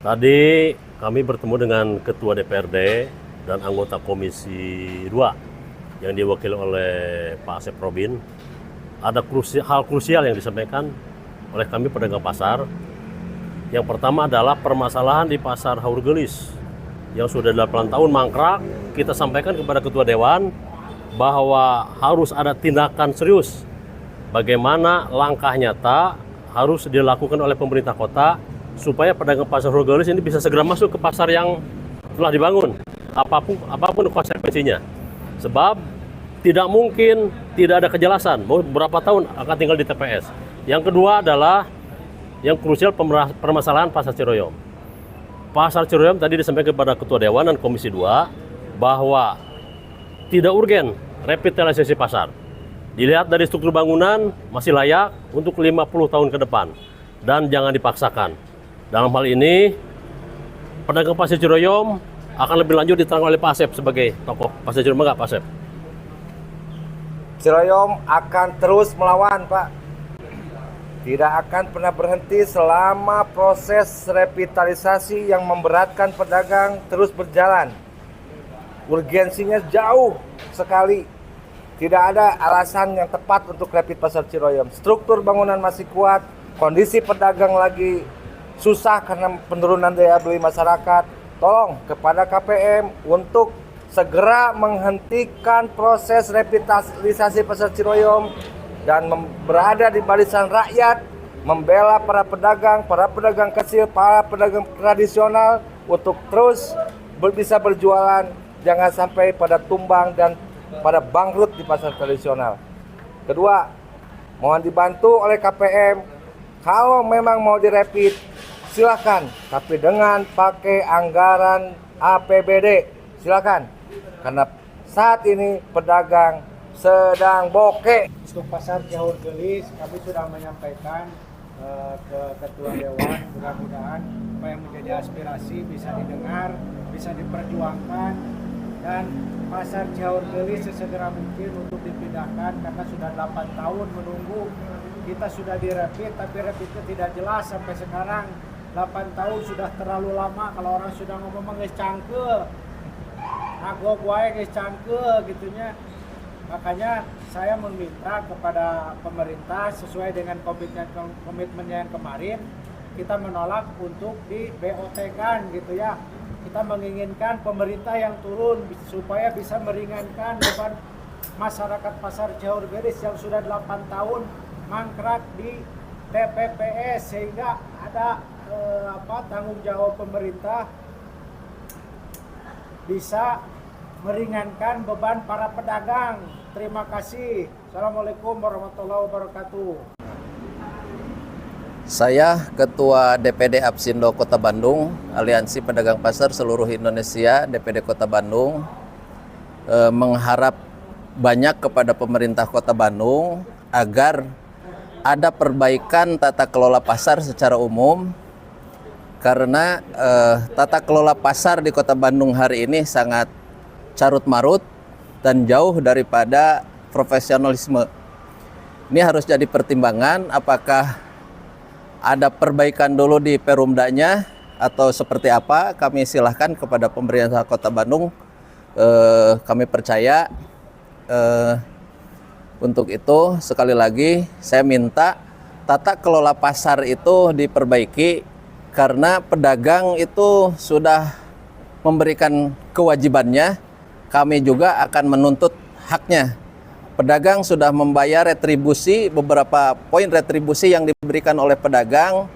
Tadi kami bertemu dengan Ketua DPRD dan anggota Komisi 2 yang diwakili oleh Pak Asep Robin. Ada hal krusial yang disampaikan oleh kami pedagang pasar. Yang pertama adalah permasalahan di Pasar Haurgelis yang sudah 8 tahun mangkrak. Kita sampaikan kepada Ketua Dewan bahwa harus ada tindakan serius. Bagaimana langkah nyata harus dilakukan oleh pemerintah kota supaya pedagang pasar Haurgelis ini bisa segera masuk ke pasar yang telah dibangun, apapun konsekuensinya. Sebab tidak mungkin tidak ada kejelasan mau berapa tahun akan tinggal di TPS. Yang kedua adalah yang krusial permasalahan Pasar Ciroyom. Pasar Ciroyom tadi disampaikan kepada Ketua Dewan dan Komisi 2 bahwa tidak urgen revitalisasi pasar. Dilihat dari struktur bangunan masih layak untuk 50 tahun ke depan dan jangan dipaksakan. Dalam hal ini, pedagang Pasar Ciroyom akan lebih lanjut diterangkan oleh Pak Asep sebagai tokoh Pasar Ciroyom, enggak Pak Asep? Ciroyom akan terus melawan, Pak. Tidak akan pernah berhenti selama proses revitalisasi yang memberatkan pedagang terus berjalan. Urgensinya jauh sekali. Tidak ada alasan yang tepat untuk rapid Pasar Ciroyom. Struktur bangunan masih kuat, kondisi pedagang lagi susah karena penurunan daya beli masyarakat. Tolong kepada KPM untuk segera menghentikan proses revitalisasi Pasar Ciroyom dan berada di barisan rakyat, membela para pedagang kecil, para pedagang tradisional untuk terus bisa berjualan, jangan sampai pada tumbang dan pada bangkrut di pasar tradisional. Kedua, mohon dibantu oleh KPM, kalau memang mau direpit, silakan, tapi dengan pakai anggaran APBD, silakan. Karena saat ini pedagang sedang bokeh. Untuk Pasar Haurgelis kami sudah menyampaikan ke Ketua Dewan, mudah-mudahan apa yang menjadi aspirasi bisa didengar, bisa diperjuangkan, dan Pasar Haurgelis sesegera mungkin untuk dipindahkan karena sudah 8 tahun menunggu. Kita sudah direpit tapi repitnya tidak jelas sampai sekarang. 8 tahun sudah terlalu lama. Kalau orang sudah ngomong nges cangke, nagok wae nges cangke gitunya. Makanya saya meminta kepada pemerintah sesuai dengan komitmen yang kemarin, kita menolak untuk di BOT-kan gitu ya. Kita menginginkan pemerintah yang turun supaya bisa meringankan beban masyarakat Pasar Haurgelis yang sudah 8 tahun mangkrak di TPPS, sehingga ada tanggung jawab pemerintah bisa meringankan beban para pedagang. Terima kasih. Assalamualaikum warahmatullahi wabarakatuh. Saya Ketua DPD Apsindo Kota Bandung, Aliansi Pedagang Pasar Seluruh Indonesia, DPD Kota Bandung, mengharap banyak kepada pemerintah Kota Bandung agar ada perbaikan tata kelola pasar secara umum, karena tata kelola pasar di Kota Bandung hari ini sangat carut marut dan jauh daripada profesionalisme. Ini harus jadi pertimbangan apakah ada perbaikan dulu di Perumdanya atau seperti apa. Kami silahkan kepada pemerintah Kota Bandung. Kami percaya untuk itu sekali lagi saya minta tata kelola pasar itu diperbaiki, karena pedagang itu sudah memberikan kewajibannya, kami juga akan menuntut haknya. Pedagang sudah membayar retribusi, beberapa poin retribusi yang diberikan oleh pedagang.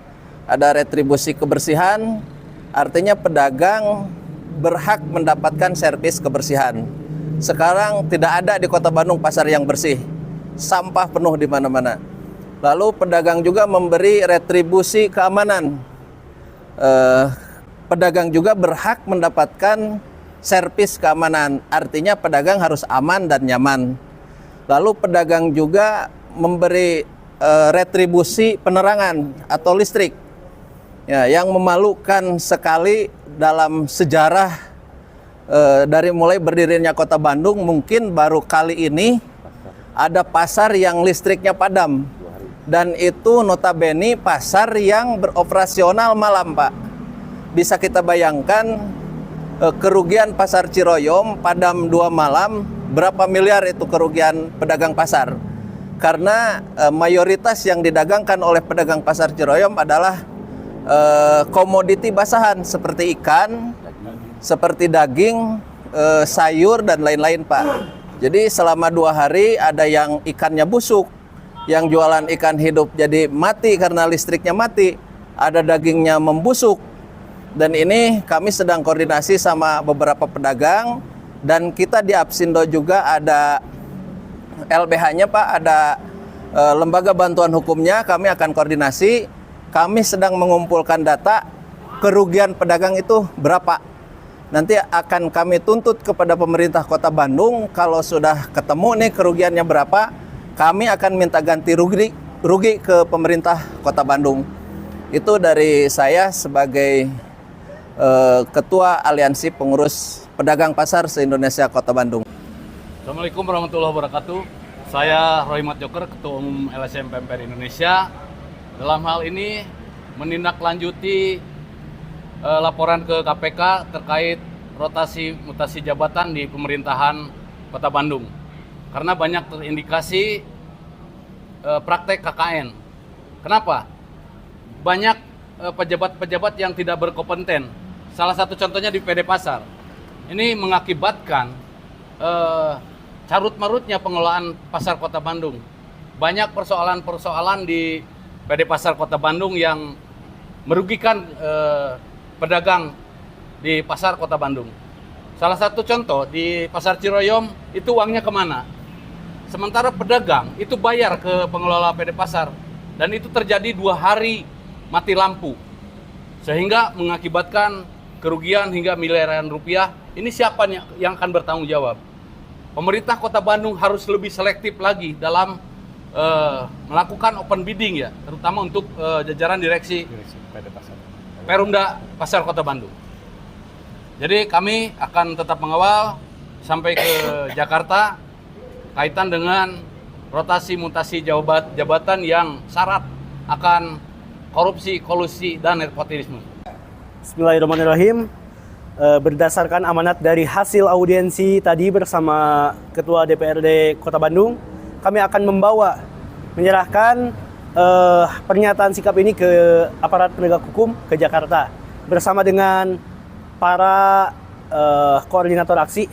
Ada retribusi kebersihan, artinya pedagang berhak mendapatkan servis kebersihan. Sekarang tidak ada di Kota Bandung pasar yang bersih, sampah penuh di mana-mana. Lalu pedagang juga memberi retribusi keamanan. Pedagang juga berhak mendapatkan servis keamanan, artinya pedagang harus aman dan nyaman. Lalu pedagang juga memberi retribusi penerangan atau listrik, ya, yang memalukan sekali dalam sejarah dari mulai berdirinya Kota Bandung. Mungkin baru kali ini ada pasar yang listriknya padam. Dan itu notabene pasar yang beroperasional malam, Pak. bisa kita bayangkan kerugian pasar Ciroyom padam 2 malam, berapa miliar itu kerugian pedagang pasar. Karena mayoritas yang didagangkan oleh pedagang pasar Ciroyom adalah komoditi basahan seperti ikan, seperti daging, sayur, dan lain-lain, Pak. Jadi selama 2 hari ada yang ikannya busuk, yang jualan ikan hidup jadi mati karena listriknya mati, ada dagingnya membusuk. Dan ini kami sedang koordinasi sama beberapa pedagang, dan kita di Apsindo juga ada LBH-nya, Pak, ada lembaga bantuan hukumnya. Kami akan koordinasi. Kami sedang mengumpulkan data kerugian pedagang itu berapa. Nanti akan kami tuntut kepada pemerintah Kota Bandung. Kalau sudah ketemu nih kerugiannya berapa, kami akan minta ganti rugi ke pemerintah Kota Bandung. Itu dari saya sebagai Ketua Aliansi Pengurus Pedagang Pasar se-Indonesia Kota Bandung. Assalamualaikum warahmatullahi wabarakatuh. Saya Rohimat Joker, Ketua Umum LSM PMPR Indonesia. Dalam hal ini menindaklanjuti laporan ke KPK terkait rotasi mutasi jabatan di pemerintahan Kota Bandung. Karena banyak terindikasi praktek KKN. Kenapa? Banyak pejabat-pejabat yang tidak berkompeten. Salah satu contohnya di PD Pasar. Ini mengakibatkan carut-marutnya pengelolaan pasar Kota Bandung. Banyak persoalan-persoalan di PD Pasar Kota Bandung yang merugikan pedagang di pasar Kota Bandung. Salah satu contoh di pasar Ciroyom itu uangnya kemana? Sementara pedagang itu bayar ke pengelola PD Pasar, dan itu terjadi 2 hari mati lampu, sehingga mengakibatkan kerugian hingga miliaran rupiah. Ini siapa yang akan bertanggung jawab? Pemerintah Kota Bandung harus lebih selektif lagi dalam melakukan open bidding, ya, terutama untuk jajaran direksi Perumda Pasar Kota Bandung. Jadi kami akan tetap mengawal sampai ke Jakarta kaitan dengan rotasi mutasi jabatan yang syarat akan korupsi, kolusi, dan nepotisme. Bismillahirrahmanirrahim. Berdasarkan amanat dari hasil audiensi tadi bersama Ketua DPRD Kota Bandung, kami akan menyerahkan pernyataan sikap ini ke aparat penegak hukum ke Jakarta bersama dengan para koordinator aksi